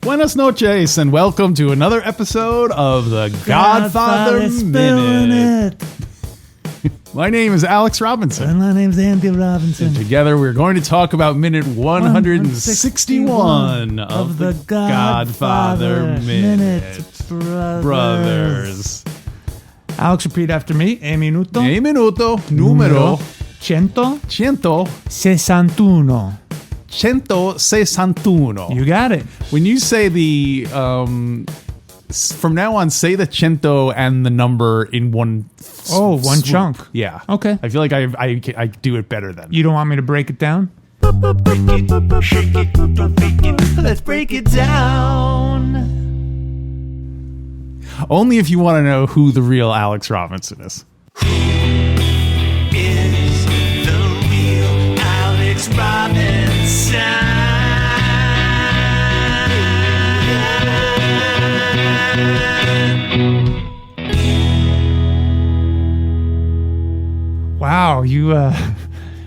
Buenas noches, and welcome to another episode of the Godfather Minute. My name is Alex Robinson. And my name's Andy Robinson. And together we're going to talk about minute 161 of the Godfather Minute. Brothers. Alex, repeat after me. E minuto. E minuto numero 161. 161. You got it. When you say the, from now on, say the cento and the number in one. One chunk. Yeah. Okay. I feel like I do it better then. You don't want me to break it down? Shake it, don't fake it. Let's break it down. Only if you want to know who the real Alex Robinson is. Is the real Alex Robinson? Wow,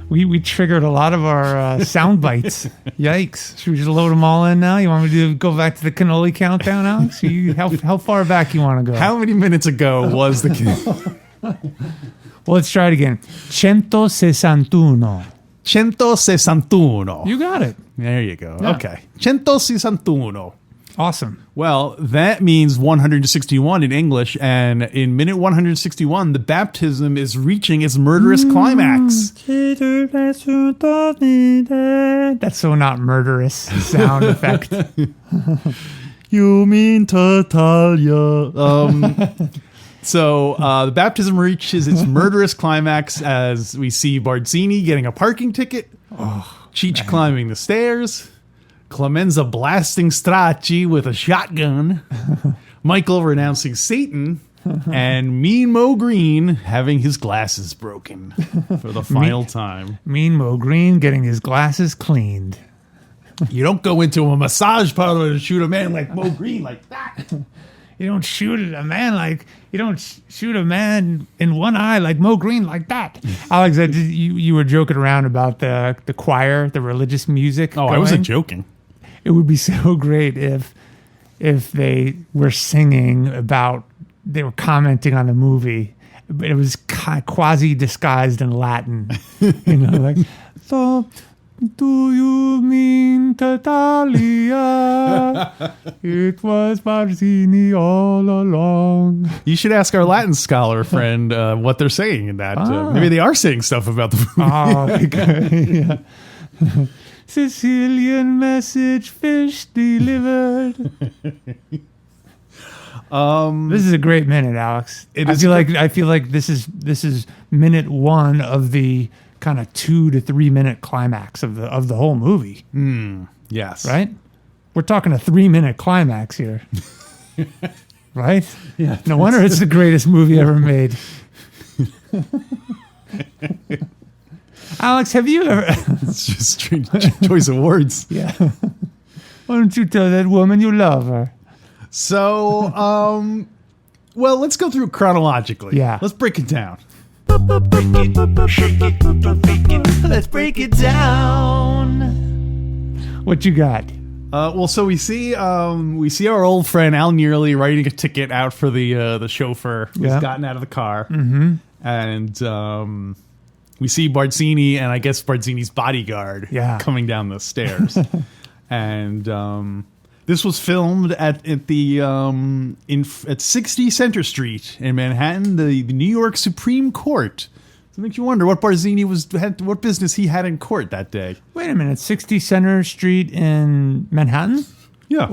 we triggered a lot of our sound bites. Yikes! Should we just load them all in now? You want me to go back to the cannoli countdown, Alex? How far back you want to go? How many minutes ago was the? Well, let's try it again. 161. 161. You got it. There you go. Yeah. Okay. 161. Awesome. Well, that means 161 in English, and in minute 161, the baptism is reaching its murderous climax. That's so not murderous sound effect. You mean Tatalia. So the baptism reaches its murderous climax as we see Barzini getting a parking ticket, Cheech climbing the stairs, Clemenza blasting Stracci with a shotgun, Michael renouncing Satan, and Mean Moe Green having his glasses broken for the final time. Mean Moe Green getting his glasses cleaned. You don't go into a massage parlor and shoot a man like Moe Green like that. You don't shoot a man in one eye like Moe Green like that. Alex, you were joking around about the choir, the religious music. Oh, I wasn't joking. It would be so great if they were singing about, they were commenting on the movie, but it was quasi disguised in Latin. You know, like, so do you mean Tatalia? It was Barzini all along. You should ask our Latin scholar friend what they're saying in that. Maybe they are saying stuff about the movie. Oh, okay. Yeah. Sicilian message, fish delivered. This is a great minute, Alex. I feel like this is minute one of the kind of 2 to 3 minute climax of the whole movie. Yes. Right? We're talking a 3-minute climax here. Right? Yeah. No wonder it's the greatest movie ever made. Alex, have you ever... It's just strange choice of words. Yeah. Why don't you tell that woman you love her? So, well, let's go through it chronologically. Yeah. Let's break it down. Shake it, don't fake it. Let's break it down. What you got? Well, so we see our old friend Al Nearly writing a ticket out for the chauffeur who's gotten out of the car, and we see Barzini and I guess Barzini's bodyguard coming down the stairs, and this was filmed at 60 Center Street in Manhattan, the New York Supreme Court. So it makes you wonder what Barzini what business he had in court that day. Wait a minute, 60 Center Street in Manhattan? Yeah.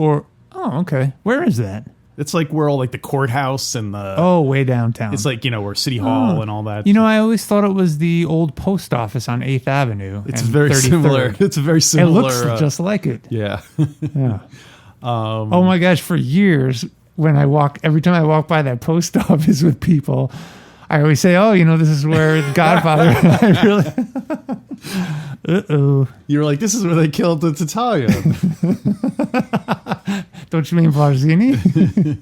Okay. Where is that? It's like where all like the courthouse and the way downtown. It's like, where City Hall and all that. I always thought it was the old post office on 8th Avenue. It's very similar. It's a very similar. It looks just like it. Yeah. Yeah. Oh my gosh! For years, every time I walk by that post office with people, I always say, oh, this is where Godfather. I really. Uh-oh. You were like, this is where they killed the Italian. Don't you mean Barzini?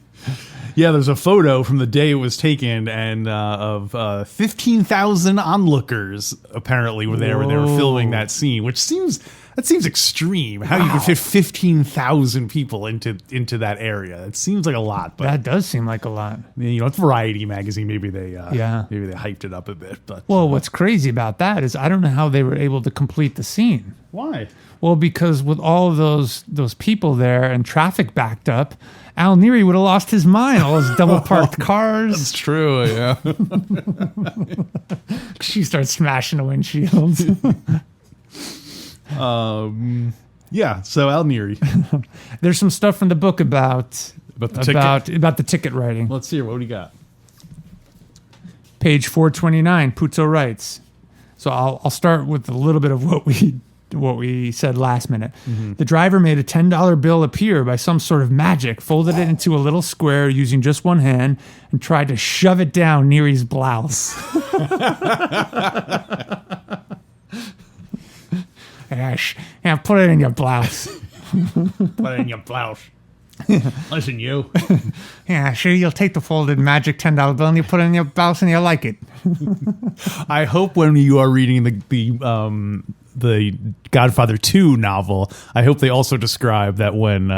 Yeah, there's a photo from the day it was taken, and of 15,000 onlookers apparently were there when they were filming that scene, which seems extreme. How you could fit 15,000 people into that area? It seems like a lot, but That does seem like a lot. it's Variety magazine. Maybe they hyped it up a bit. But Well, what's crazy about that is I don't know how they were able to complete the scene. why? Well, because with all of those people there and traffic backed up, Al Neary would have lost his mind. All those double parked cars. It's true. Yeah. She starts smashing the windshields. Yeah. So Al Neary. There's some stuff from the book about the ticket writing. Let's hear. What do you got? Page 429, Puzo writes. So I'll start with a little bit of what we said last minute. Mm-hmm. The driver made a $10 bill appear by some sort of magic, folded it into a little square using just one hand, and tried to shove it down Neary's blouse. Yeah, put it in your blouse. Put it in your blouse. Listen, you. Yeah, sure, you'll take the folded magic $10 bill and you put it in your blouse and you like it. I hope when you are reading the Godfather 2 novel, I hope they also describe that when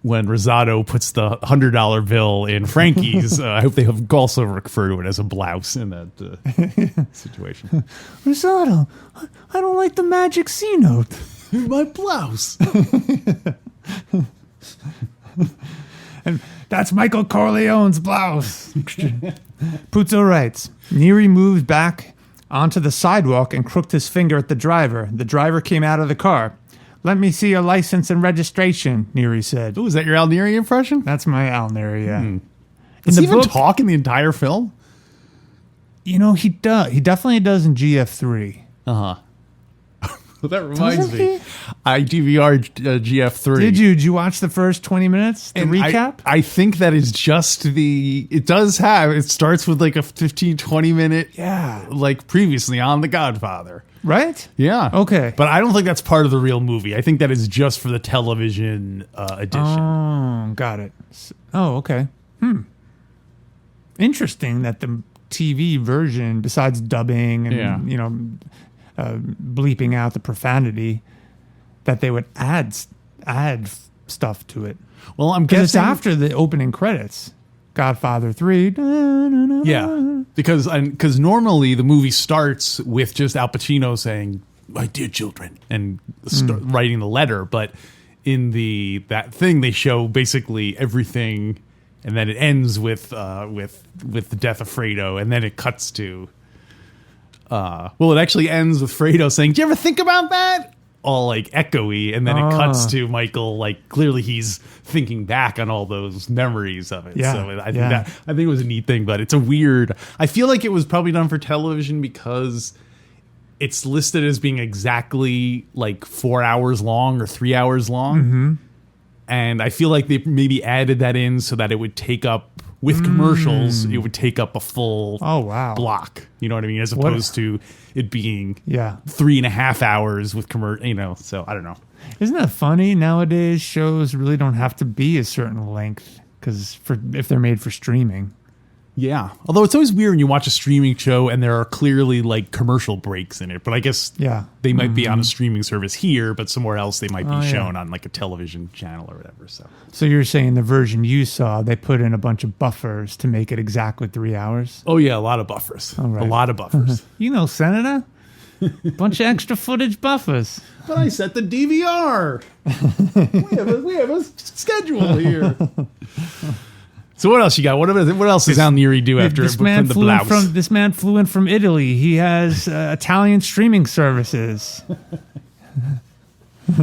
Rosado puts the $100 bill in Frankie's, I hope they have also refer to it as a blouse in that situation. Rosado, I don't like the magic C note. My blouse. And that's Michael Corleone's blouse. Puzo writes, Neary moved back onto the sidewalk and crooked his finger at the driver. The driver came out of the car. Let me see your license and registration, Neary said. Ooh, is that your Al Neary impression? That's my Al Neary, yeah. Does he even talk in the entire film? He does. He definitely does in GF3. Uh-huh. Well, that reminds Doesn't me. he? I DVR'd GF3. Did you watch the first 20 minutes? The And recap? I think that is just it starts with like a 15, 20 minute, like previously on The Godfather. Right? Yeah. Okay. But I don't think that's part of the real movie. I think that is just for the television edition. Oh, got it. Oh, okay. Interesting that the TV version, besides dubbing and bleeping out the profanity, that they would add stuff to it. Well, I'm Because it's guessing after the opening credits. Godfather 3. Yeah, because normally the movie starts with just Al Pacino saying, "My dear children," and writing the letter. But in that thing, they show basically everything, and then it ends with the death of Fredo, and then it cuts to. It actually ends with Fredo saying, "Do you ever think about that?" All like echoey, and then it cuts to Michael, like clearly he's thinking back on all those memories of it. Yeah, So I think it was a neat thing, but it's a weird. I feel like it was probably done for television because it's listed as being exactly like 4 hours long or 3 hours long, and I feel like they maybe added that in so that it would take up with commercials. It would take up a full block. You know what I mean? As opposed to it being 3.5 hours with commercial. So I don't know. Isn't that funny? Nowadays, shows really don't have to be a certain length if they're made for streaming. Yeah. Although it's always weird when you watch a streaming show and there are clearly like commercial breaks in it. But I guess they might be on a streaming service here, but somewhere else they might be shown on like a television channel or whatever. So you're saying the version you saw, they put in a bunch of buffers to make it exactly 3 hours? Oh, yeah. A lot of buffers. Right. A lot of buffers. Senator. Bunch of extra footage buffers. But I set the DVR. we have a schedule here. So what else you got? What else does Al Neary do after this man the blouse? This man flew in from Italy. He has Italian streaming services.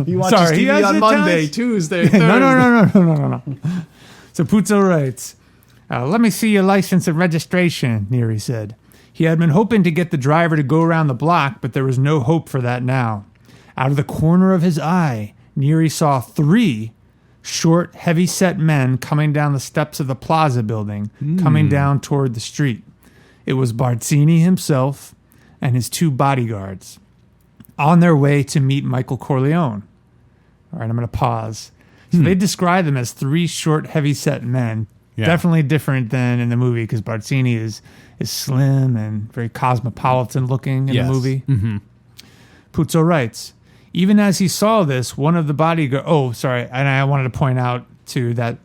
He watches TV on Monday, Tuesday, Thursday. No. So Puzo writes, let me see your license and registration, Neary said. He had been hoping to get the driver to go around the block, but there was no hope for that now. Out of the corner of his eye, Neary saw 3 short, heavy-set men coming down the steps of the Plaza building, coming down toward the street. It was Barzini himself and his 2 bodyguards on their way to meet Michael Corleone. All right, I'm going to pause. So they describe them as 3 short, heavy-set men. Yeah. Definitely different than in the movie because Barzini is slim and very cosmopolitan-looking in the movie. Mm-hmm. Puzo writes, even as he saw this, one of the bodyguards... Oh, sorry, and I wanted to point out, too, that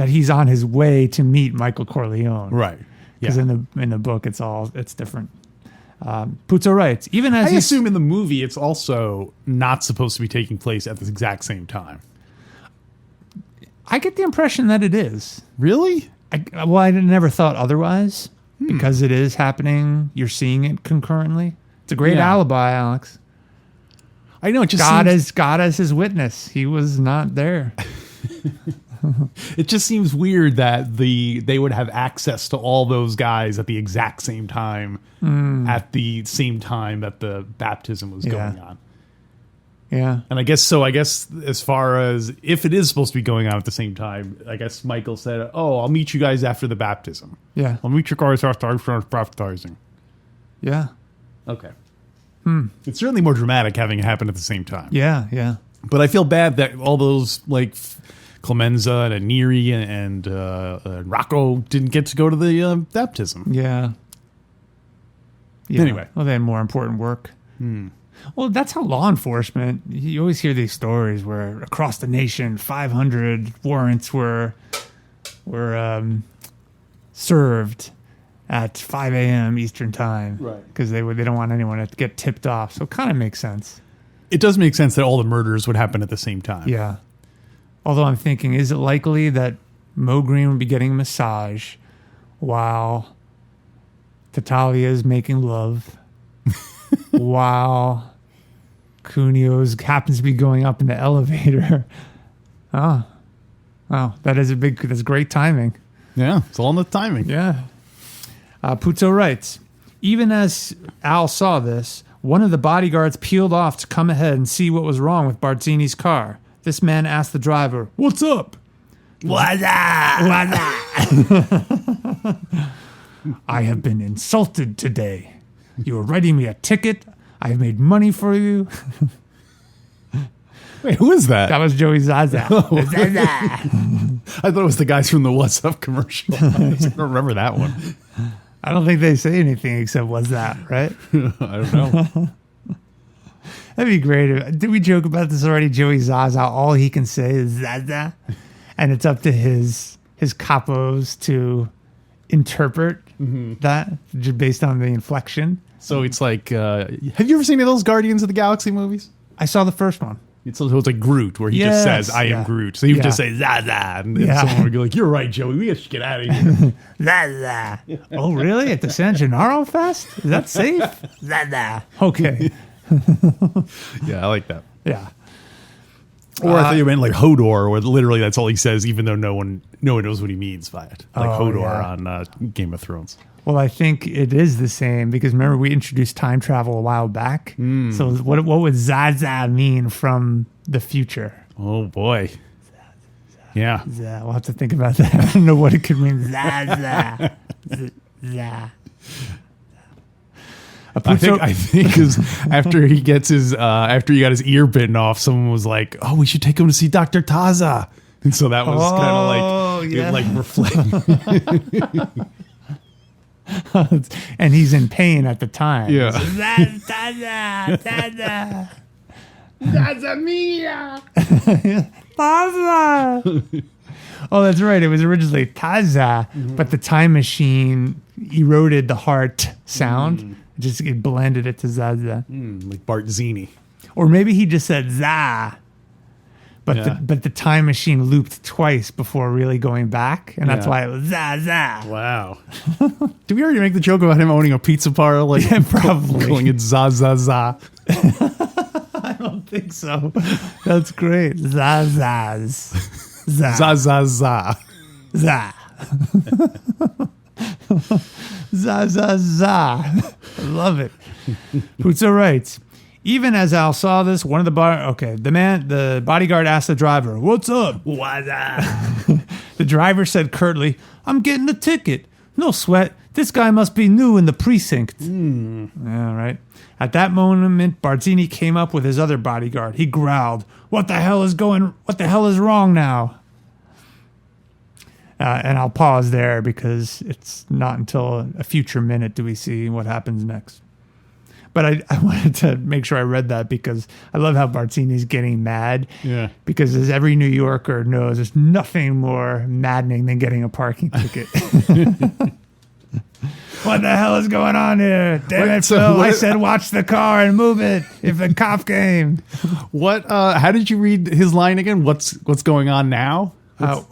he's on his way to meet Michael Corleone. Right. Because in the book, it's different. Puzo writes, even as I assume in the movie it's also not supposed to be taking place at the exact same time. I get the impression that it is. Really? I never thought otherwise because it is happening. You're seeing it concurrently. It's a great alibi, Alex. I know. It just God as his witness. He was not there. It just seems weird that they would have access to all those guys at the exact same time, at the same time that the baptism was going on. Yeah. And I guess as far as if it is supposed to be going on at the same time, I guess Michael said, "Oh, I'll meet you guys after the baptism. Yeah. I'll meet you guys after baptizing." Yeah. Okay. It's certainly more dramatic having it happen at the same time. Yeah. Yeah. But I feel bad that all those like Clemenza and Neri and Rocco didn't get to go to the baptism. Yeah. Anyway. Well, they had more important work. Well, that's how law enforcement, you always hear these stories where across the nation, 500 warrants were served at 5 a.m. Eastern time. Right. Because they don't want anyone to get tipped off. So it kind of makes sense. It does make sense that all the murders would happen at the same time. Yeah. Although I'm thinking, is it likely that Moe Green would be getting a massage while Tattaglia is making love, while Cunio's happens to be going up in the elevator? Oh, wow, that's great timing. Yeah, it's all in the timing. Yeah. Puzo writes, even as Al saw this, one of the bodyguards peeled off to come ahead and see what was wrong with Barzini's car. This man asked the driver, "What's up?" What's up? "I have been insulted today. You are writing me a ticket. I have made money for you." Wait, who is that? That was Joey Zaza. Zaza. I thought it was the guys from the What's Up commercial. I don't remember that one. I don't think they say anything except "what's that," right? I don't know. That'd be great. Did we joke about this already? Joey Zaza, all he can say is Zaza. And it's up to his capos to interpret that just based on the inflection. So it's like, have you ever seen any of those Guardians of the Galaxy movies? I saw the first one. So it's like Groot, where he just says, "I am Groot." So he would just say, "Zaza," and someone would go like, "You're right, Joey. We should get out of here." Zaza. Oh, really? At the San Gennaro Fest? Is that safe? Zaza. Okay. Yeah, I like that. Yeah. Or I thought you meant like Hodor, where literally that's all he says, even though no one knows what he means by it. Like Hodor on Game of Thrones. Well, I think it is the same because remember we introduced time travel a while back. So what would Zaza mean from the future? Oh boy. Yeah. We'll have to think about that. I don't know what it could mean. Zaza. Zaza. I think because after he got his ear bitten off, someone was like, "Oh, we should take him to see Dr. Taza," and so that was kind of like reflecting. And he's in pain at the time. Yeah. Zaza. Zaza. Zaza mia. Taza. Oh, that's right. It was originally Taza, but the time machine eroded the heart sound. It blended it to Zaza. Like Barzini. Or maybe he just said za. But the time machine looped twice before really going back, and that's why it was Zaza. Wow. Did we already make the joke about him owning a pizza parlor? Like, probably. Calling it Zaza. I don't think so. That's great. Zazaz. Zaza. Za. Za. I love it. Puzo writes, even as Al saw this, one of the bodyguard asked the driver, "What's up?" What's up? The driver said curtly, "I'm getting a ticket. No sweat. This guy must be new in the precinct. Yeah, right. At that moment, Barzini came up with his other bodyguard. He growled, What the hell is wrong now? And I'll pause there because it's not until a future minute do we see what happens next. But I wanted to make sure I read that because I love how Barzini's getting mad. Yeah. Because as every New Yorker knows, there's nothing more maddening than getting a parking ticket. What the hell is going on here? Damn it, Phil. I said watch the car and move it if a cop came. What? How did you read his line again? What's going on now?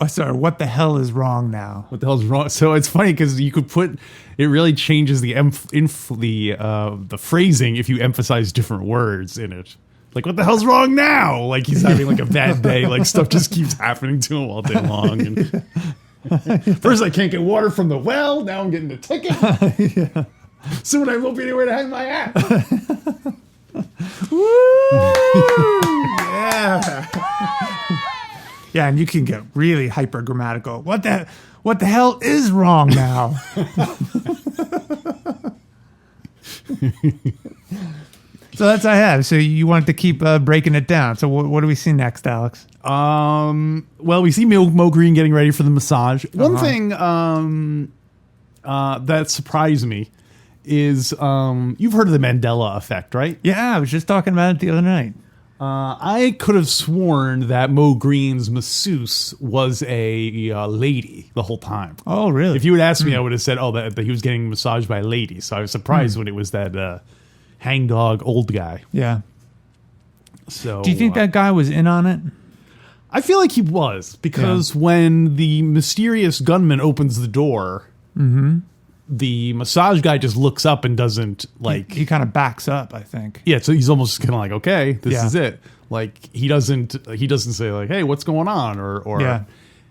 Sorry, what the hell is wrong now? What the hell's wrong? So it's funny because you could put it really changes the the phrasing if you emphasize different words in it. Like what the hell's wrong now? Like he's having like a bad day. Like stuff just keeps happening to him all day long. And first I can't get water from the well. Now I'm getting a ticket. Yeah. Soon I won't be anywhere to hang my hat. Woo! Yeah. Yeah, and you can get really hyper grammatical. What the hell is wrong now? So that's what I have. So you wanted to keep breaking it down. So what do we see next, Alex? Well, we see Moe Green getting ready for the massage. One thing that surprised me is you've heard of the Mandela effect, right? Yeah, I was just talking about it the other night. I could have sworn that Moe Green's masseuse was a lady the whole time. Oh, really? If you had asked me, I would have said, that he was getting massaged by a lady. So I was surprised when it was that hangdog old guy. Yeah. So do you think that guy was in on it? I feel like he was because when the mysterious gunman opens the door, the massage guy just looks up and doesn't like. He kind of backs up, I think. Yeah, so he's almost kind of like, okay, this Yeah. is it. Like he doesn't say like, hey, what's going on, or Yeah.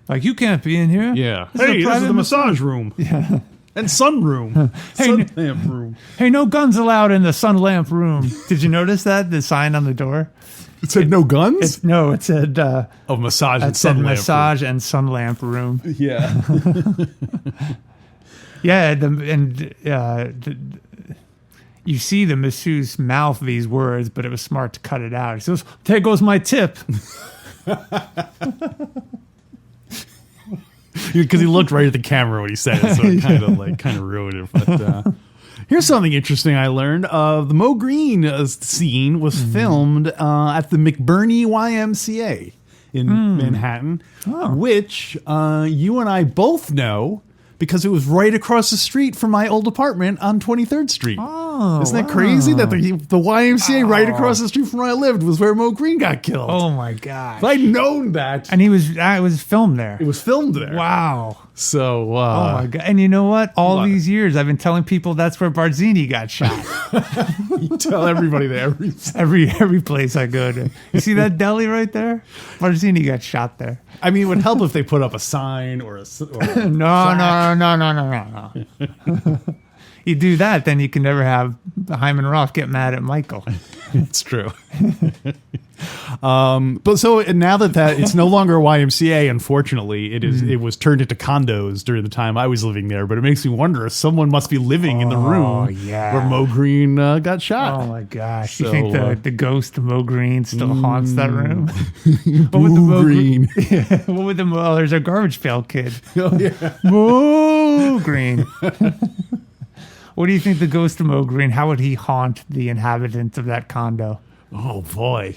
Like you can't be in here. yeah, This is a hey, this is private the massage room. Yeah. And sunroom. Hey, Sun lamp room. Hey, no guns allowed in the sun lamp room. Did you notice that? The sign on the door? It said no guns? It said Massage and it said sun lamp massage and sun lamp room. room. Yeah. Yeah, you see the masseuse mouth these words, but it was smart to cut it out. He says, there goes my tip. Because he looked right at the camera when he said it, so it kind of ruined it. But here's something interesting I learned. The Moe Green scene was filmed at the McBurney YMCA in Manhattan, which you and I both know because it was right across the street from my old apartment on 23rd Street. Oh, isn't that crazy that the YMCA right across the street from where I lived was where Moe Green got killed? Oh my gosh! If I'd known that, And it was filmed there. it was filmed there. Wow. So, Oh my god! And you know what? All these years, I've been telling people that's where Barzini got shot. you tell everybody that every place I go to. You see that deli right there? Barzini got shot there. I mean, it would help if they put up a sign or a No. You do that, then you can never have Hyman Roth get mad at Michael. It's true. But so now that it's no longer a YMCA, unfortunately, it was turned into condos during the time I was living there. But it makes me wonder if someone must be living in the room where Moe Green got shot. Oh my gosh! So, you think the ghost of Moe Green still haunts that room? Moe Green. Yeah, what with the Moe? There's a garbage pail kid. Oh yeah. Moe Green. What do you think the ghost of Moe Green? How would he haunt the inhabitants of that condo? Oh boy.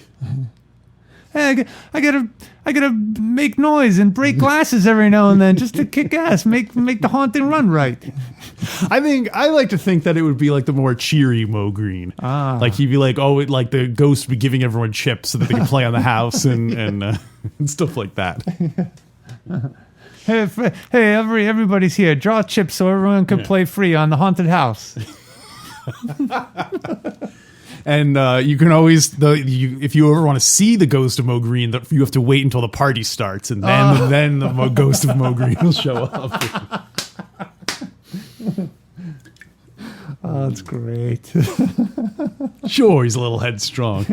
Hey, I gotta make noise and break glasses every now and then just to kick ass, make the haunting run right. I like to think that it would be like the more cheery Moe Green. Like he'd be like, like the ghost would be giving everyone chips so that they can play on the house and stuff like that. Hey, everybody's here. Draw chips so everyone can play free on the haunted house. And you can always, if you ever want to see the ghost of Moe Green, you have to wait until the party starts, and then the ghost of Moe Green will show up. Oh, that's great. Sure, he's a little headstrong.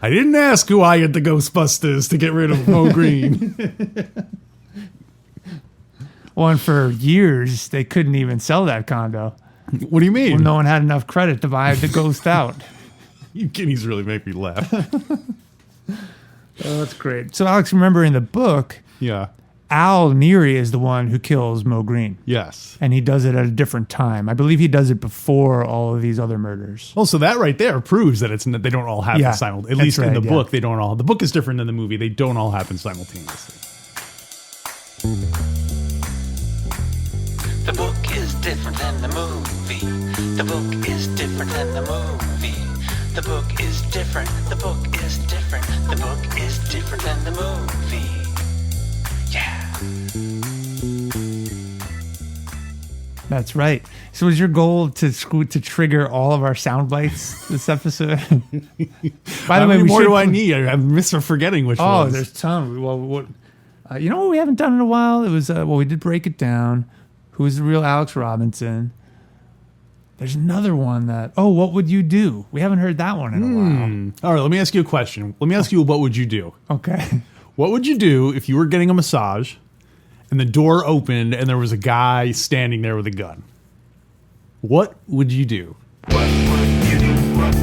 I didn't ask who hired the Ghostbusters to get rid of Moe Green. Well, and for years, they couldn't even sell that condo. What do you mean? Well, no one had enough credit to buy the ghost out. You guineas really make me laugh. Oh, that's great. So, Alex, remember in the book, Yeah. Al Neary is the one who kills Moe Green. Yes. And he does it at a different time. I believe he does it before all of these other murders. Well, so that right there proves that they don't all happen simultaneously. At least in the book, they don't all. The book is different than the movie. They don't all happen simultaneously. The book is different than the movie. The book is different than the movie. The book is different. The book is different. The book is different than the movie. Yeah. That's right. So is your goal to trigger all of our sound bites this episode? By the way, how many more should do I need? I'm forgetting which Oh, ones. there's a ton. Well, what? You know what we haven't done in a while? It was we did break it down. Who is the real Alex Robinson? There's another one that. Oh, what would you do? We haven't heard that one in a while. All right, let me ask you a question. Let me ask you, what would you do? Okay. What would you do if you were getting a massage and the door opened and there was a guy standing there with a gun? What would you do? What would you do? What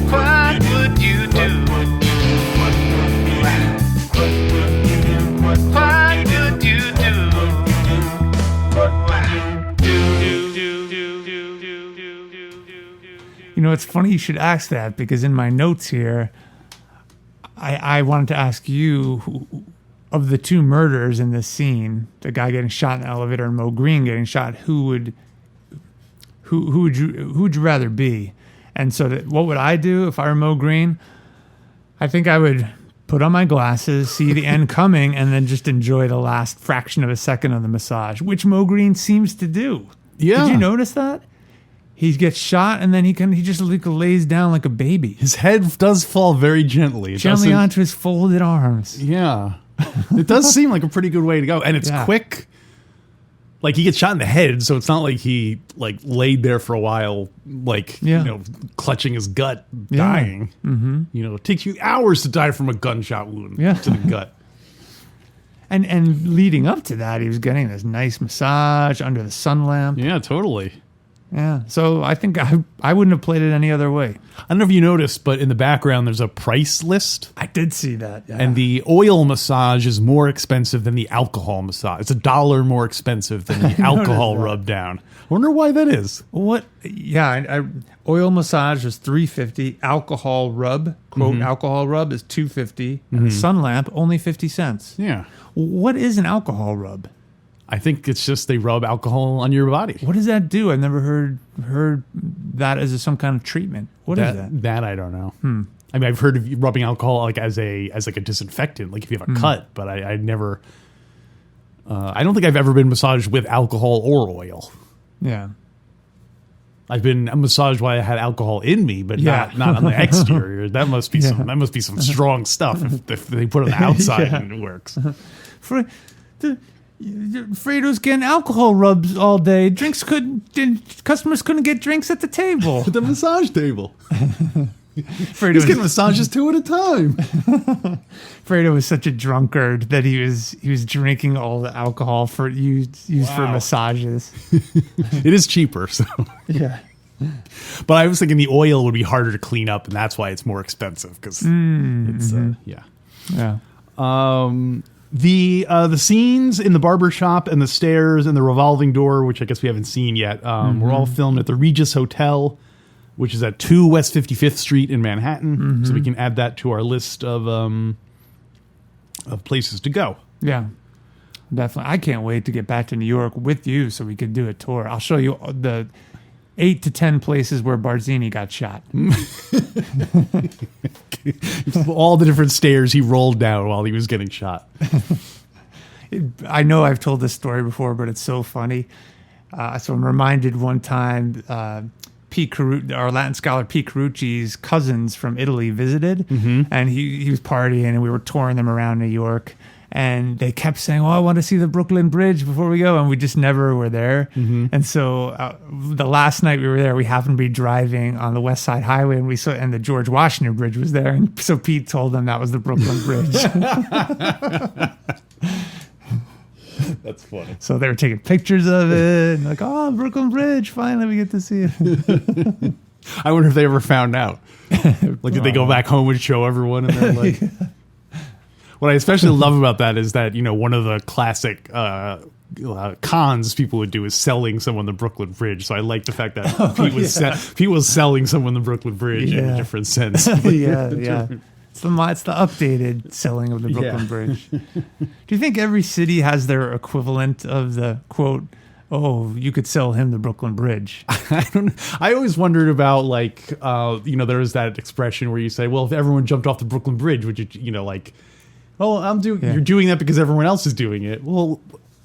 would you do? What would you do? You know, it's funny you should ask that because in my notes here, I wanted to ask you of the two murders in this scene, the guy getting shot in the elevator and Moe Green getting shot, who would you rather be? And so what would I do if I were Moe Green? I think I would put on my glasses, see the end coming, and then just enjoy the last fraction of a second of the massage, which Moe Green seems to do. Yeah. Did you notice that? He gets shot, and then he just lays down like a baby. His head does fall very gently. Gently onto his folded arms. Yeah. It does seem like a pretty good way to go. And it's quick. Like, he gets shot in the head, so it's not like he, laid there for a while, clutching his gut, dying. Mm-hmm. You know, it takes you hours to die from a gunshot wound to the gut. And leading up to that, he was getting this nice massage under the sun lamp. Yeah, totally. Yeah, so I think I wouldn't have played it any other way. I don't know if you noticed, but in the background there's a price list. I did see that. Yeah. And the oil massage is more expensive than the alcohol massage. It's $1 more expensive than the alcohol rub down. I wonder why that is. What? Yeah, oil massage is $3.50. Alcohol rub, quote, alcohol rub is $2.50. And the sun lamp, only 50 cents. Yeah. What is an alcohol rub? I think it's just they rub alcohol on your body. What does that do? I've never heard that as some kind of treatment. What is that? That I don't know. I mean, I've heard of rubbing alcohol as a disinfectant, like if you have a cut, but I never. I don't think I've ever been massaged with alcohol or oil. Yeah. I've been massaged while I had alcohol in me, but not on the exterior. That must be some strong stuff if they put it on the outside and it works. Fredo's getting alcohol rubs all day. Customers couldn't get drinks at the table. At the massage table. Fredo He's getting massages 2 at a time. Fredo was such a drunkard that he was drinking all the alcohol used for massages. It is cheaper, so Yeah. But I was thinking the oil would be harder to clean up, and that's why it's more expensive because it's Yeah. The scenes in the barber shop and the stairs and the revolving door, which I guess we haven't seen yet, were all filmed at the Regis Hotel, which is at 2 West 55th Street in Manhattan. So we can add that to our list of places to go. Yeah. Definitely. I can't wait to get back to New York with you so we could do a tour. I'll show you the 8 to 10 places where Barzini got shot. All the different stairs he rolled down while he was getting shot. I know I've told this story before, but it's so funny. So I'm reminded one time, our Latin scholar Pete Carucci's cousins from Italy visited, and he was partying, and we were touring them around New York. And they kept saying, "Oh, I want to see the Brooklyn Bridge before we go," and we just never were there. And so the last night we were there, we happened to be driving on the West Side Highway, and and the George Washington Bridge was there. And so Pete told them that was the Brooklyn Bridge. That's funny. So they were taking pictures of it, and like, oh, Brooklyn Bridge, finally we get to see it. I wonder if they ever found out. Like, did they go back home and show everyone? And they're like, what I especially love about that is that, one of the classic cons people would do is selling someone the Brooklyn Bridge. So I like the fact that Pete was selling someone the Brooklyn Bridge in a different sense. Yeah. It's the updated selling of the Brooklyn Bridge. Do you think every city has their equivalent of the quote, oh, you could sell him the Brooklyn Bridge? I don't know. I always wondered about, like, there was that expression where you say, well, if everyone jumped off the Brooklyn Bridge, would you, like, oh, you're doing that because everyone else is doing it. Well,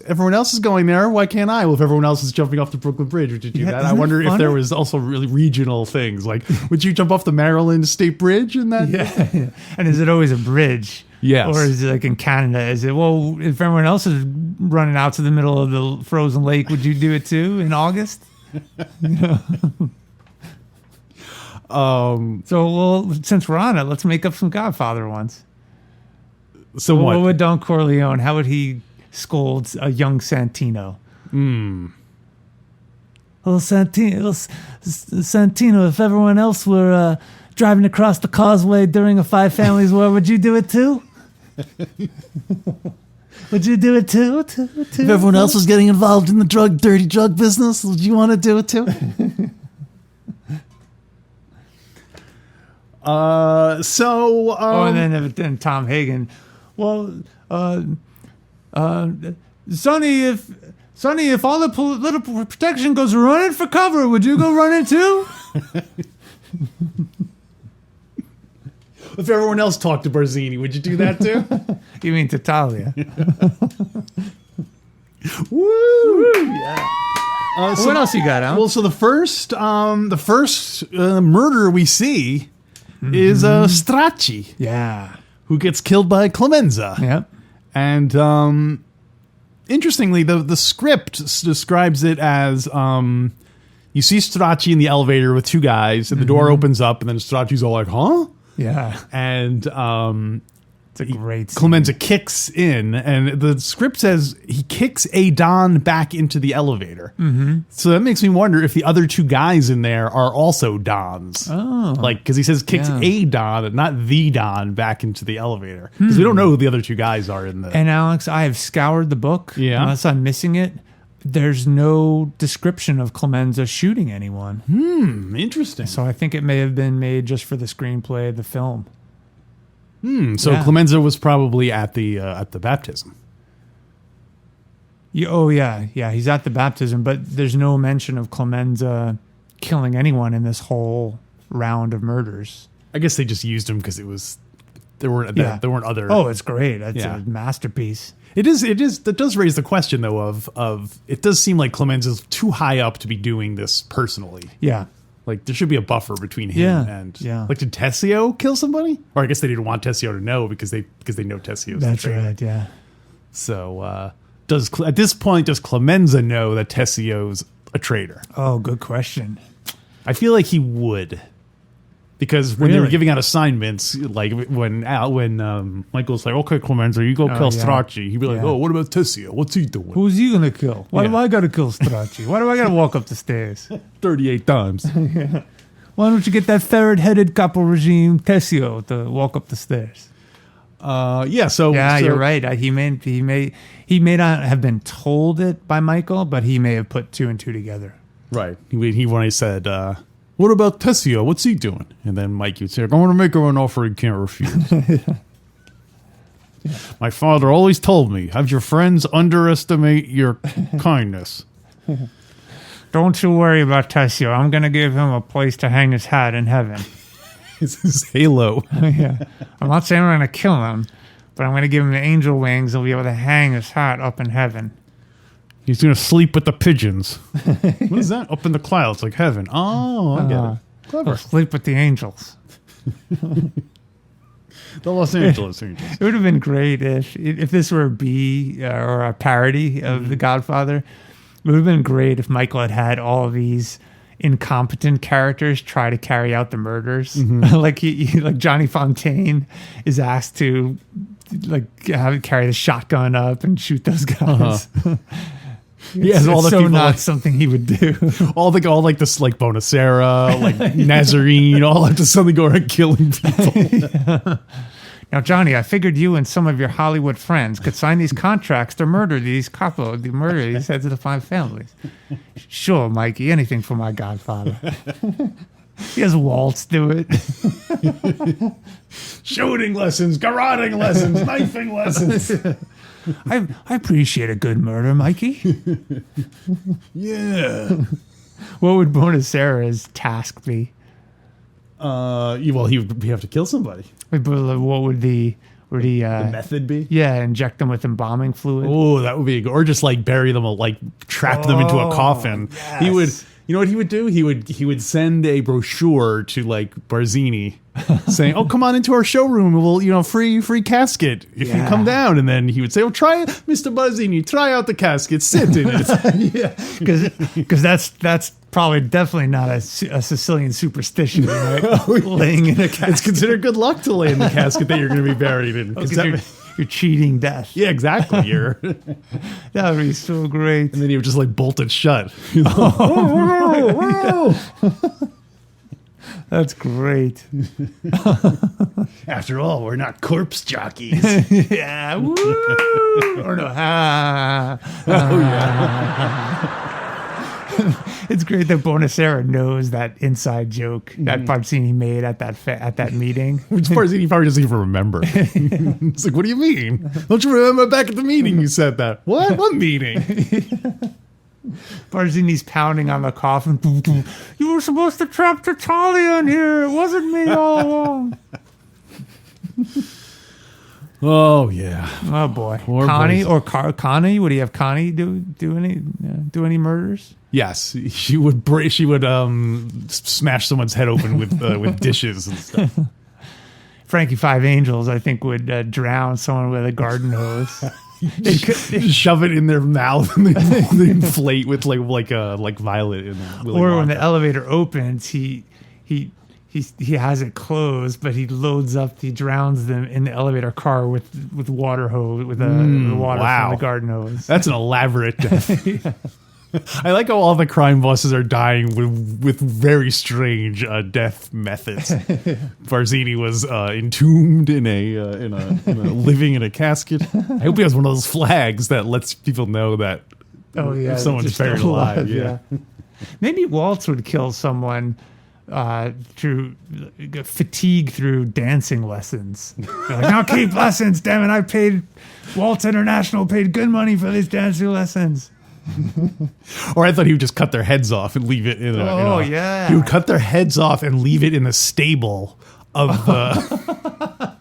everyone else is going there. Why can't I? Well, if everyone else is jumping off the Brooklyn Bridge, would you do that? I wonder if there was also really regional things. Like, would you jump off the Maryland State Bridge in that? Yeah. And is it always a bridge? Yes. Or is it like in Canada? Is it, well, if everyone else is running out to the middle of the frozen lake, would you do it too in August? So, since we're on it, let's make up some Godfather ones. So what would Don Corleone, how would he scold a young Santino? Well, Santino, if everyone else were driving across the causeway during a Five Families war, would you do it too? Would you do it too? If everyone else was getting involved in the dirty drug business, would you want to do it too? And then Tom Hagen. Well, Sonny, if all the political protection goes running for cover, would you go running too? If everyone else talked to Barzini, would you do that too? You mean to Talia? Woo! Yeah. What else you got, Alan? Well, so the first murder we see is Stracci. Yeah. Who gets killed by Clemenza. Yep. And interestingly, the script describes it as you see Stracci in the elevator with two guys, and the door opens up, and then Stracci's all like, huh? Yeah. And it's a great scene. Clemenza kicks in, and the script says he kicks a Don back into the elevator. Mm-hmm. So that makes me wonder if the other two guys in there are also Dons. Oh. Like, because he says kicks a Don, not the Don, back into the elevator. Because we don't know who the other two guys are in the... And Alex, I have scoured the book. Yeah. Unless I'm missing it. There's no description of Clemenza shooting anyone. Interesting. So I think it may have been made just for the screenplay of the film. So Clemenza was probably at the baptism. Yeah, he's at the baptism, but there's no mention of Clemenza killing anyone in this whole round of murders. I guess they just used him because there weren't other. Oh, it's great. It's a masterpiece. It is. That does raise the question though of it does seem like Clemenza's too high up to be doing this personally. Yeah. Like, there should be a buffer between him and... Yeah. Like, did Tessio kill somebody? Or I guess they didn't want Tessio to know because they know Tessio's That's the traitor. right, yeah. So, at this point, does Clemenza know that Tessio's a traitor? Oh, good question. I feel like he would. Because when they were giving out assignments, like when Michael's like, okay, Clemenza, you go kill Stracci. He'd be like, oh, what about Tessio? What's he doing? Who's he going to kill? Why do I got to kill Stracci? Why do I got to walk up the stairs? 38 times. Why don't you get that third-headed capo regime Tessio to walk up the stairs? So you're right. He may not have been told it by Michael, but he may have put two and two together. Right. He when I said, what about Tessio? What's he doing? And then Mike would say, I'm going to make her an offer he can't refuse. My father always told me, have your friends underestimate your kindness. Don't you worry about Tessio. I'm going to give him a place to hang his hat in heaven. It's his halo. Yeah. I'm not saying I'm going to kill him, but I'm going to give him the angel wings. He'll be able to hang his hat up in heaven. He's going to sleep with the pigeons. What is that? Up in the clouds, like heaven. Oh, I get it. Clever. He'll sleep with the angels. The Los Angeles Angels. It would have been great if this were a B or a parody of The Godfather. It would have been great if Michael had all of these incompetent characters try to carry out the murders. Like Johnny Fontaine is asked to carry the shotgun up and shoot those guys. Yes, all the so people not something he would do. all this like Bonacera, like Nazarene, all have to suddenly go around killing people. Now, Johnny, I figured you and some of your Hollywood friends could sign these contracts to murder these heads of the 5 families. Sure, Mikey, anything for my Godfather. He has Waltz do it. Shooting lessons, garroting lessons, knifing lessons. I appreciate a good murder, Mikey. Yeah. What would Bonacera's task be? Well, he would have to kill somebody. What would the The method be? Yeah, inject them with embalming fluid. Oh, that would be good. Or just like bury them, like trap them into a coffin. Yes. He would. You know what he would do? He would send a brochure to like Barzini saying, "Oh, come on into our showroom. We'll, free casket if you come down." And then he would say, "Oh, try it, Mr. Barzini. Try out the casket. Sit in it." Yeah, because that's probably definitely not a Sicilian superstition, right? Laying in a casket. It's considered good luck to lay in the casket that you're going to be buried in. You're cheating death. Yeah, exactly. That would be so great. And then he would just like bolt it shut. That's great. After all, we're not corpse jockeys. Yeah. Woo! Or no. It's great that Bonacera knows that inside joke that Barzini made at that meeting. Which Barzini probably doesn't even remember. It's like, what do you mean? Don't you remember back at the meeting you said that? What? What meeting? Barzini's pounding on the coffin. You were supposed to trap Talia in here. It wasn't me all along. Oh yeah. Oh boy. Poor Connie Connie? Would he have Connie do any murders? Yes, she would. She would smash someone's head open with dishes and stuff. Frankie Five Angels, I think, would drown someone with a garden hose. Shove it in their mouth and they inflate with like Violet in Willy Or Wonka. when the elevator opens, he has it closed, but he drowns them in the elevator car with water hose with the water from the garden hose. That's an elaborate death. I like how all the crime bosses are dying with very strange death methods. Barzini was entombed in a living in a casket. I hope he has one of those flags that lets people know that if someone's buried alive. Yeah. Maybe Waltz would kill someone through fatigue through dancing lessons. They're like, now keep lessons, damn it! Waltz International paid good money for these dancing lessons. Or I thought he would just cut their heads off and leave it in yeah. He would cut their heads off and leave it in the stable of the...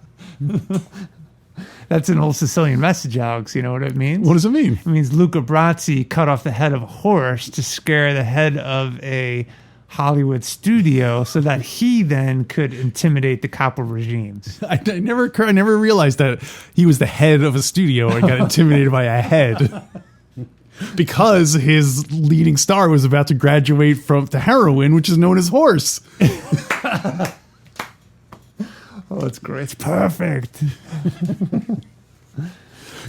That's an old Sicilian message, Alex. You know what it means? What does it mean? It means Luca Brasi cut off the head of a horse to scare the head of a Hollywood studio so that he then could intimidate the capo regimes. I never realized that he was the head of a studio and got intimidated by a head. Because his leading star was about to graduate to heroin, which is known as horse. Oh, it's great. It's perfect.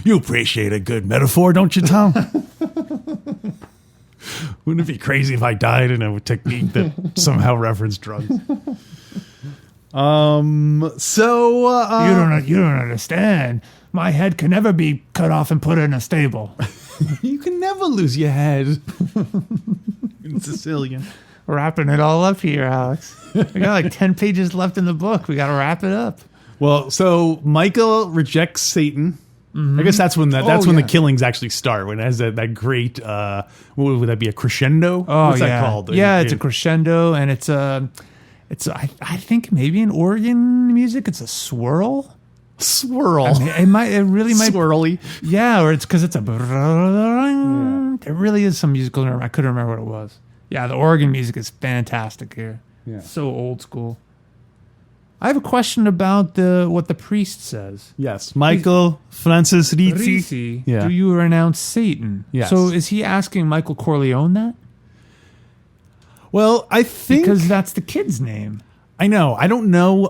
You appreciate a good metaphor, don't you, Tom? Wouldn't it be crazy if I died in a technique that somehow referenced drugs? You don't understand. My head can never be cut off and put in a stable. You can never lose your head. In Sicilian. Wrapping it all up here, Alex. We got like 10 pages left in the book. We got to wrap it up. Well, so Michael rejects Satan. I guess that's when the killings actually start. When it has that great, what would that be, a crescendo? What's that called? Yeah, it's a crescendo, and it's I think maybe in Oregon music, it's a swirl. Swirl. I mean, it really might swirly. Yeah, or it's because it's a. There really is some musical term. I couldn't remember what it was. Yeah, the Oregon music is fantastic here. Yeah, so old school. I have a question about what the priest says. Yes, Michael Francis Rizzi. Yeah. Do you renounce Satan? Yes. So is he asking Michael Corleone that? Well, I think because that's the kid's name. I know. I don't know.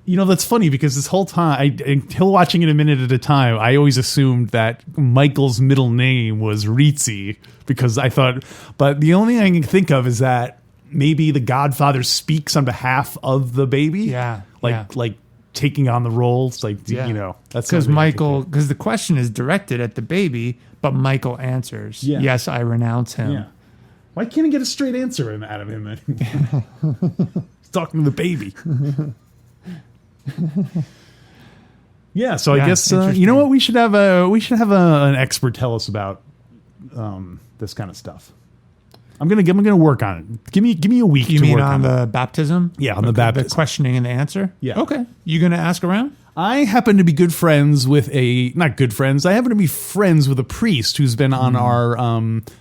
That's funny because this whole time, until watching it a minute at a time, I always assumed that Michael's middle name was Rizzi because I thought, but the only thing I can think of is that maybe the Godfather speaks on behalf of the baby. Yeah. Like taking on the roles. Like, that's because because the question is directed at the baby, but Michael answers, yes, I renounce him. Yeah. Why can't he get a straight answer out of him anymore? He's talking to the baby. Yeah, so I guess you know what, we should have an expert tell us about this kind of stuff. I'm gonna work on it. Give me a week. You to mean work on it. the baptism? Yeah, on the baptism. The questioning and the answer. Yeah. Okay. You gonna ask around? I happen to be good friends with not good friends. I happen to be friends with a priest who's been on our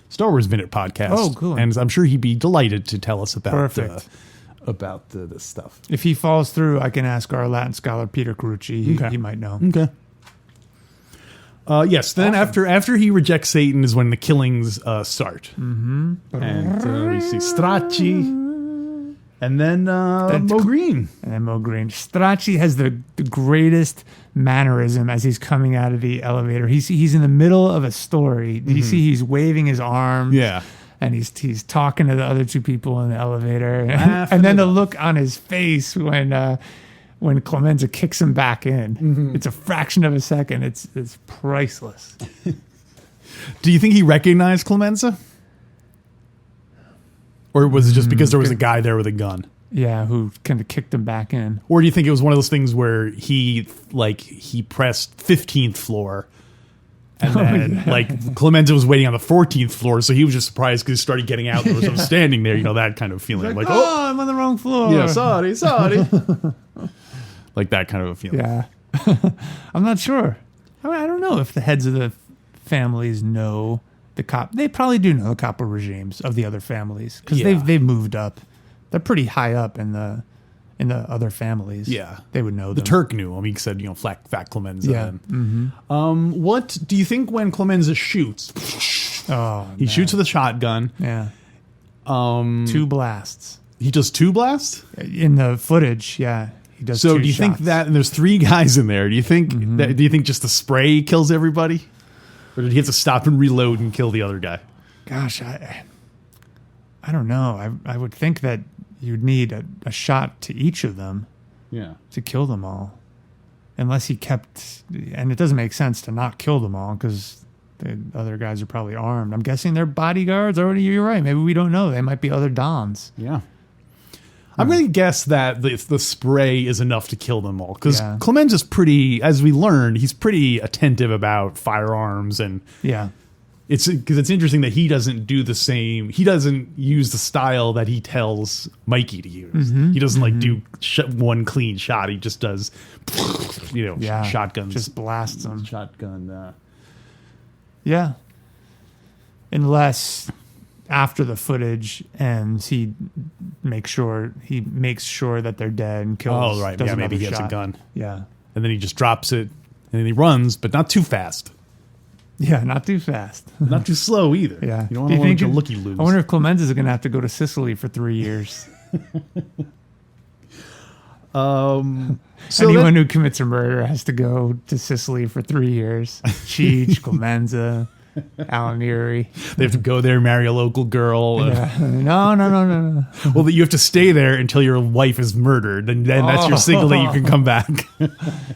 Star Wars Minute podcast. Oh, cool. And I'm sure he'd be delighted to tell us about Perfect. About this stuff. If he falls through, I can ask our Latin scholar Peter Carucci. He might know. Okay. Yes. Then after he rejects Satan is when the killings start. Mm-hmm. And we see Stracci, and then Moe Green. And then Moe Green. Stracci has the greatest mannerism as he's coming out of the elevator. He's in the middle of a story. You see he's waving his arms. Yeah. And he's talking to the other two people in the elevator. And then the look on his face when Clemenza kicks him back in. Mm-hmm. It's a fraction of a second. It's priceless. Do you think he recognized Clemenza? Or was it just because there was a guy there with a gun? Yeah, who kind of kicked him back in. Or do you think it was one of those things where he pressed 15th floor and then Clemenza was waiting on the 14th floor, so he was just surprised because he started getting out and there was someone standing there, that kind of feeling. Like, I'm on the wrong floor. Yeah, sorry. Like that kind of a feeling. Yeah. I'm not sure. I don't know if the heads of the families know the cop. They probably do know the capo regimes of the other families because they've moved up. They're pretty high up in the other families. Yeah, they would know. The Turk knew him. He said, fat Clemenza. Yeah. And, what do you think when Clemenza shoots? He shoots with a shotgun. Yeah. 2 blasts. He does 2 blasts in the footage. Yeah. He does. So 2 do you shots. think that and there's 3 guys in there? Do you think do you think just the spray kills everybody, or did he have to stop and reload and kill the other guy? Gosh, I don't know. I would think that you'd need a shot to each of them. Yeah. To kill them all, unless he kept. And it doesn't make sense to not kill them all because the other guys are probably armed. I'm guessing they're bodyguards. Or you're right. Maybe we don't know. They might be other dons. Yeah. I'm going to guess that the spray is enough to kill them all because Clemenza's pretty, as we learned, he's pretty attentive about firearms and it's because it's interesting that he doesn't do the same. He doesn't use the style that he tells Mikey to use. Mm-hmm. He doesn't do one clean shot. He just does, shotguns, just blasts them. Shotgun. Yeah. Unless after the footage ends, he makes sure that they're dead and kills. Oh, right. Yeah, maybe he has a gun. Yeah. And then he just drops it and then he runs, but not too fast. Yeah, not too fast. Not too slow either. Yeah. You don't want to looky-loos. I wonder if Clemenza is going to have to go to Sicily for 3 years. So anyone who commits a murder has to go to Sicily for 3 years. Cheech, Clemenza, Alighieri. They have to go there, marry a local girl. Yeah. No. Well, you have to stay there until your wife is murdered, and then that's your signal that you can come back.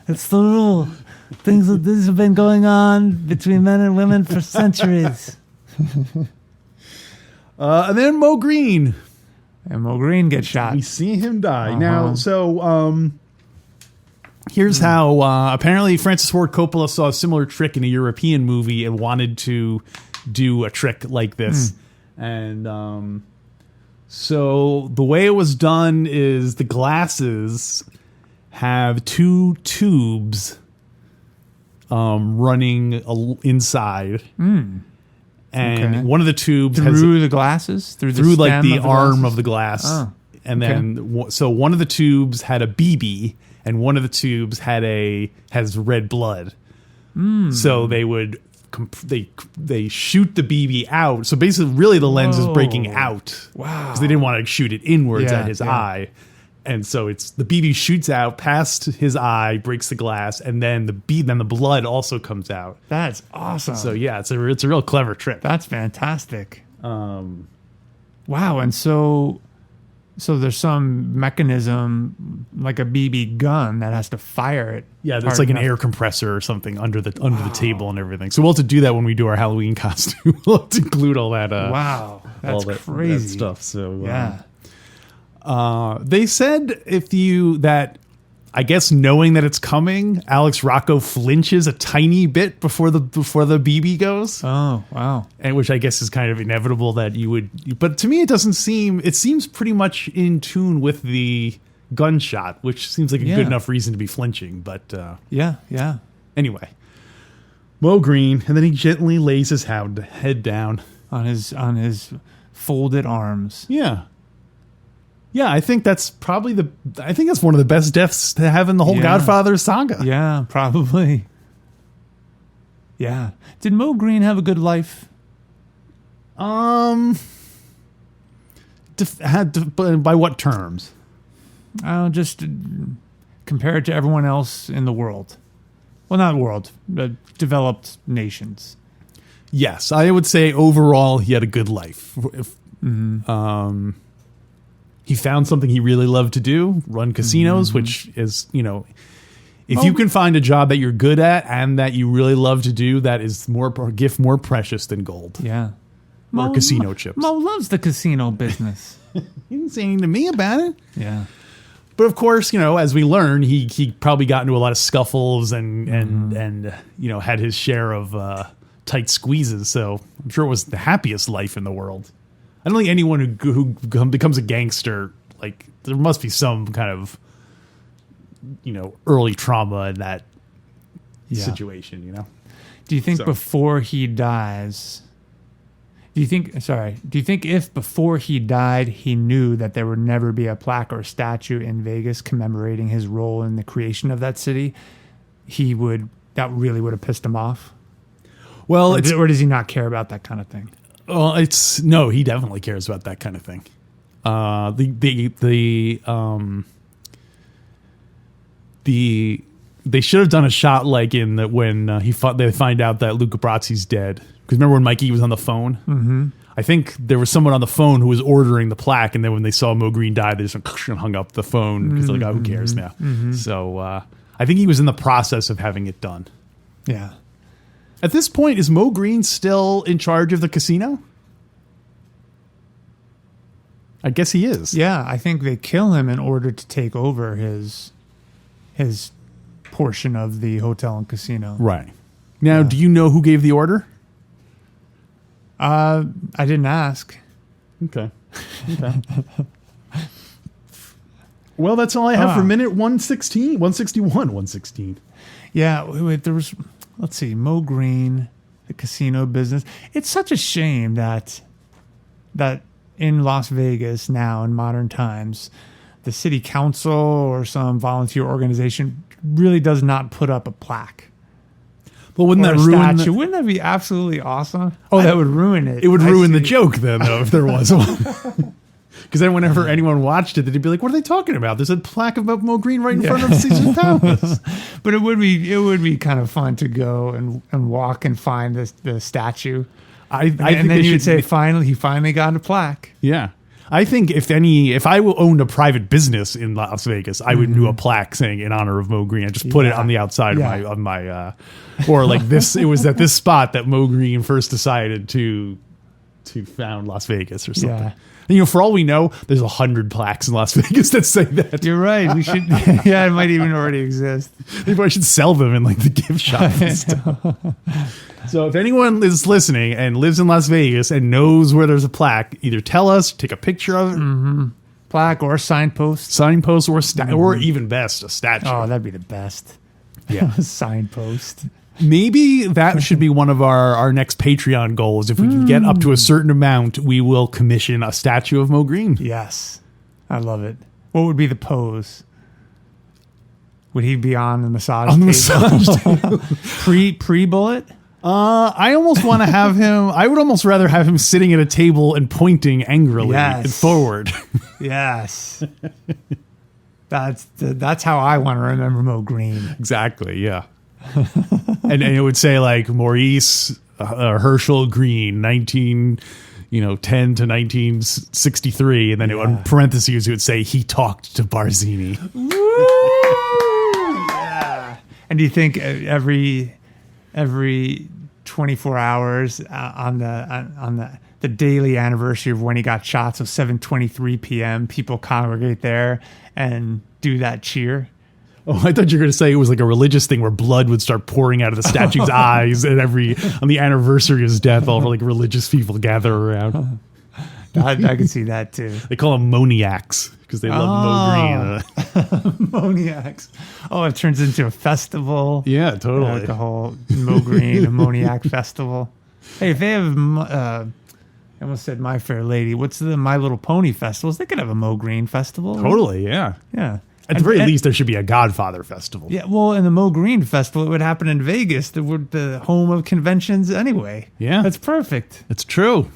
It's the rule. Things like this have been going on between men and women for centuries. And then Moe Green. And Moe Green gets shot. We see him die. Now, so here's how apparently Francis Ford Coppola saw a similar trick in a European movie and wanted to do a trick like this. And so the way it was done is the glasses have 2 tubes running inside. And one of the tubes through the glasses, through like the arm of the glass, and then so one of the tubes had a BB, and one of the tubes has red blood. So they would they shoot the BB out. So basically, really, the lens is breaking out. Wow! Because they didn't want to shoot it inwards at his eye. And so the BB shoots out past his eye, breaks the glass, and then the blood also comes out. That's awesome. So yeah, it's a real clever trick. That's fantastic. Wow, and so there's some mechanism like a BB gun that has to fire it. Yeah, there's like an air compressor or something under the table and everything. So we'll have to do that when we do our Halloween costume. We'll have to include all that. Wow, that's crazy that stuff. So yeah. They said I guess knowing that it's coming, Alex Rocco flinches a tiny bit before the BB goes. Oh, wow. And which I guess is kind of inevitable that you would, but to me it seems pretty much in tune with the gunshot, which seems like a good enough reason to be flinching, but yeah. Anyway. Moe Green, and then he gently lays his head down on his folded arms. Yeah. Yeah, I think that's one of the best deaths to have in the whole Godfather saga. Yeah, probably. Yeah. Did Moe Green have a good life? By what terms? Just compared to everyone else in the world. Well, not world, but developed nations. Yes, I would say overall he had a good life. He found something he really loved to do, run casinos, which is, if you can find a job that you're good at and that you really love to do, that is a gift more precious than gold. Yeah. Or casino chips. Mo loves the casino business. He didn't say anything to me about it. Yeah. But of course, as we learn, he probably got into a lot of scuffles and had his share of tight squeezes. So I'm sure it was the happiest life in the world. I don't think anyone who becomes a gangster, like, there must be some kind of, early trauma in that situation, Do you think before he dies, do you think if before he died, he knew that there would never be a plaque or a statue in Vegas commemorating his role in the creation of that city, that really would have pissed him off? Well, or does he not care about that kind of thing? Well, no, he definitely cares about that kind of thing. They should have done a shot like in when they find out that Luca Brazzi's dead. Because remember when Mikey was on the phone? Mm-hmm. I think there was someone on the phone who was ordering the plaque, and then when they saw Moe Green die, they just hung up the phone because they're like, "Oh, who cares now?" Mm-hmm. So I think he was in the process of having it done. Yeah. At this point, is Moe Green still in charge of the casino? I guess he is. Yeah, I think they kill him in order to take over his portion of the hotel and casino. Right. Now, do you know who gave the order? I didn't ask. Okay. Well, that's all I have for minute 116. 116. Yeah, wait, there was... Let's see, Moe Green, the casino business. It's such a shame that in Las Vegas now in modern times, the city council or some volunteer organization really does not put up a plaque. But wouldn't that ruin statue? Wouldn't that be absolutely awesome? That would ruin it. It would ruin the joke then, though, if there was one. Because then whenever anyone watched it, they'd be like, what are they talking about? There's a plaque about Moe Green right in front of Caesar's Palace. But it would be kind of fun to go and walk and find the statue. I think then you would say, he finally got a plaque. Yeah. I think if I owned a private business in Las Vegas, I would do a plaque saying in honor of Moe Green. I just put it on the outside of my or like this. It was at this spot that Moe Green first decided to found Las Vegas or something. Yeah. And, for all we know, there's 100 plaques in Las Vegas that say that. You're right. We should. Yeah, it might even already exist. Maybe I should sell them in like the gift shop and stuff. So if anyone is listening and lives in Las Vegas and knows where there's a plaque, either tell us, take a picture of it. Mm-hmm. Plaque or signpost. Signpost or even best, a statue. Oh, that'd be the best. Yeah. Signpost. Maybe that should be one of our next Patreon goals. If we can get up to a certain amount, we will commission a statue of Moe Green. Yes. I love it. What would be the pose? Would he be on the massage table? Massage table. Pre-bullet? I almost want to have him. I would almost rather have him sitting at a table and pointing angrily and forward. Yes. That's how I want to remember Moe Green. Exactly, yeah. and it would say like Maurice Herschel Green, 10 to 1963, and then in parentheses it would say he talked to Barzini. Yeah. And do you think every 24 hours on the daily anniversary of when he got shot, so 7:23 p.m., people congregate there and do that cheer? Oh, I thought you were going to say it was like a religious thing where blood would start pouring out of the statue's eyes, and on the anniversary of his death, all like religious people gather around. I can see that too. They call them moniacs because they love Moe Green. Moniacs. Oh, it turns into a festival. Yeah, totally. Like a whole Moe Green Ammoniac festival. Hey, if they have, I almost said My Fair Lady. What's the My Little Pony festivals? They could have a Moe Green festival. Totally, yeah. Yeah. At the very least, there should be a Godfather festival. Yeah, well, in the Moe Green festival, it would happen in Vegas, the home of conventions anyway. Yeah. That's perfect. It's true.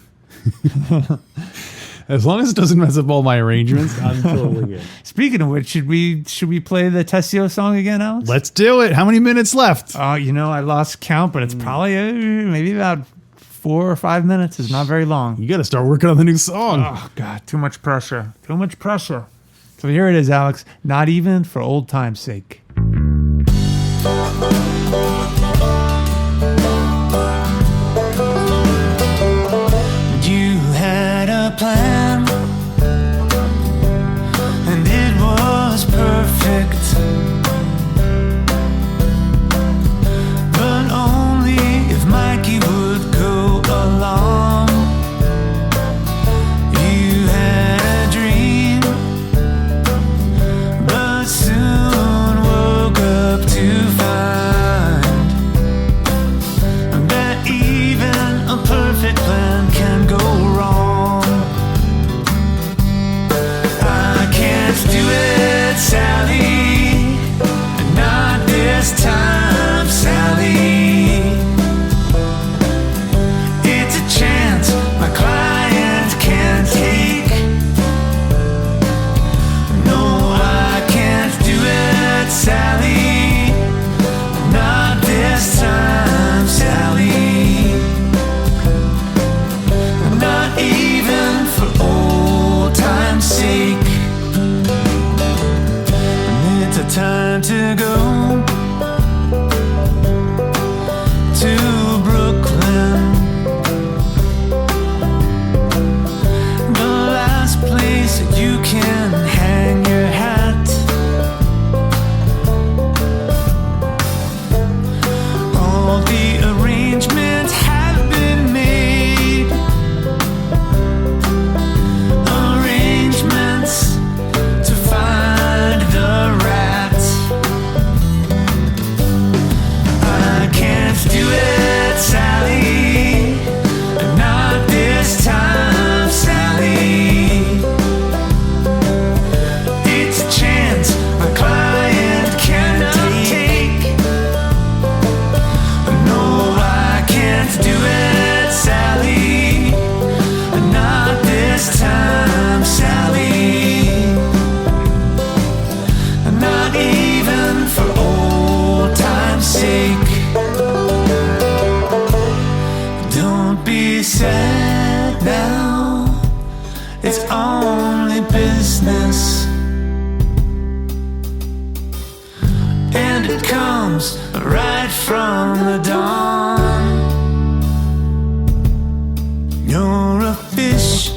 As long as it doesn't mess up all my arrangements, I'm totally good. Speaking of which, should we play the Tessio song again, Alex? Let's do it. How many minutes left? Oh, I lost count, but it's probably maybe about 4 or 5 minutes. It's not very long. You got to start working on the new song. Oh, God, too much pressure. Too much pressure. So here it is, Alex. Not even for old time's sake. You had a plan, and it was perfect, but only if Mikey would go along. You had a dream, but soon woke up to find that even a perfect plan can go wrong. I can't do it, Sally, not this time, Sally. It's a chance my client can't take. No, I can't do it, Sally, not this time, Sally. Not even for old time's sake. It's a time to go to Brooklyn, the last place that you can hang your hat. All the arrangements have been made, arrangements to find the rat. I can't do it, Sally, not this time, Sally. It's a chance my client cannot take. No, I can't do it, Sally, not this time, Sally. Not even for old time's sake. Don't be sad now, it's only business, and it comes right from the dawn. You're a fish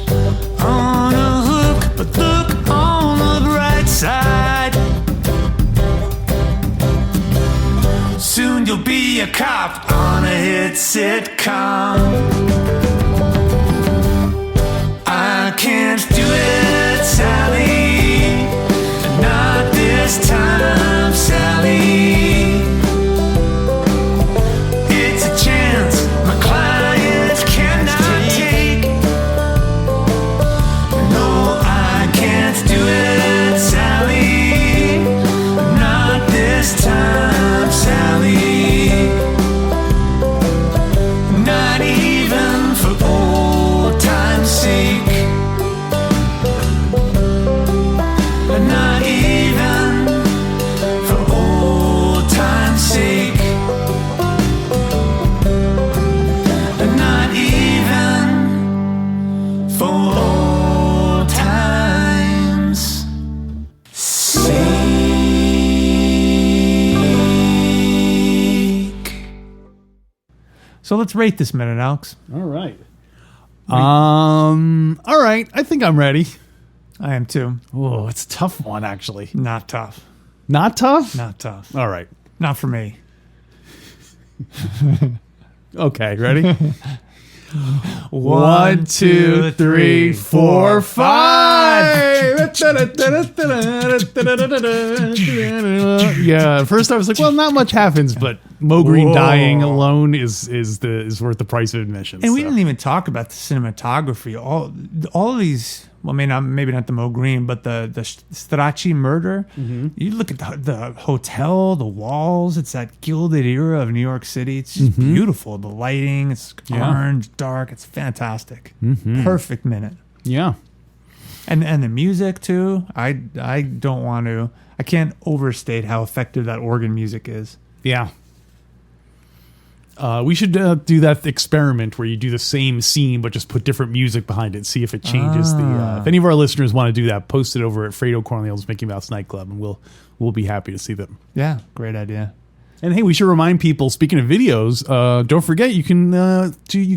on a hook, but look on the bright side. Soon you'll be a cop on a hit sitcom. I can't do it, Sally, not this time, Sally. It's a chance my client cannot take. No, I can't do it, Sally, not this time, Sally. Not even So let's rate this minute, Alex. All right. All right. I think I'm ready. I am too. Oh, it's a tough one, actually. Not tough. Not tough? Not tough. All right. Not for me. Okay, ready? 1, 2, 3, 4, 5. Yeah, at first I was like, well, not much happens, but Moe Green Whoa. dying alone is worth the price of admission. And we so. didn't even talk about the cinematography. All of these. Well, maybe not the Moe Green, but the Stracci murder. Mm-hmm. You look at the hotel, the walls. It's that gilded era of New York City. It's just beautiful. The lighting. It's orange, dark. It's fantastic. Perfect minute. Yeah. And the music too. I don't want to. I can't overstate how effective that organ music is. Yeah. We should do that experiment where you do the same scene but just put different music behind it. See if it changes the. If any of our listeners want to do that, post it over at Fredo Corleone's Mickey Mouse Nightclub, and we'll be happy to see them. Yeah, great idea. And hey, we should remind people. Speaking of videos, don't forget you can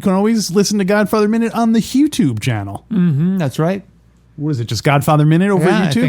always listen to Godfather Minute on the YouTube channel. That's right. What is it? Just Godfather Minute over Yeah, YouTube?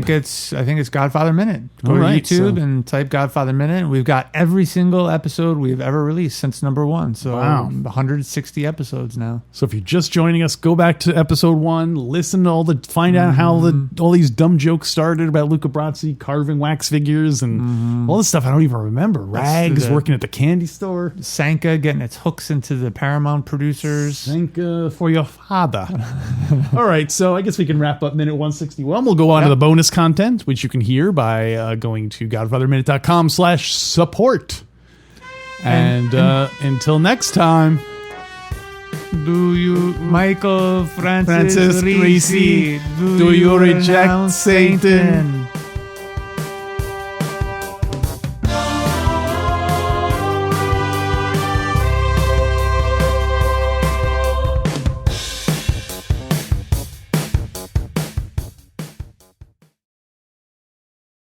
I think it's Godfather Minute. Go All to right, YouTube so- and type Godfather Minute. We've got every single episode we've ever released since number 1. So Wow. 160 episodes now. So if you're just joining us, go back to episode 1, listen to find out how all these dumb jokes started about Luca Brasi carving wax figures and all this stuff I don't even remember. Rags working at the candy store. Sanka getting its hooks into the Paramount producers. Thank for your father. All right, so I guess we can wrap up minute 161. We'll go on to the bonus content, which you can hear by going to godfatherminute.com/support. And until next time. Do you, Michael Francis Francis Risi, Risi, do you reject renounce Satan?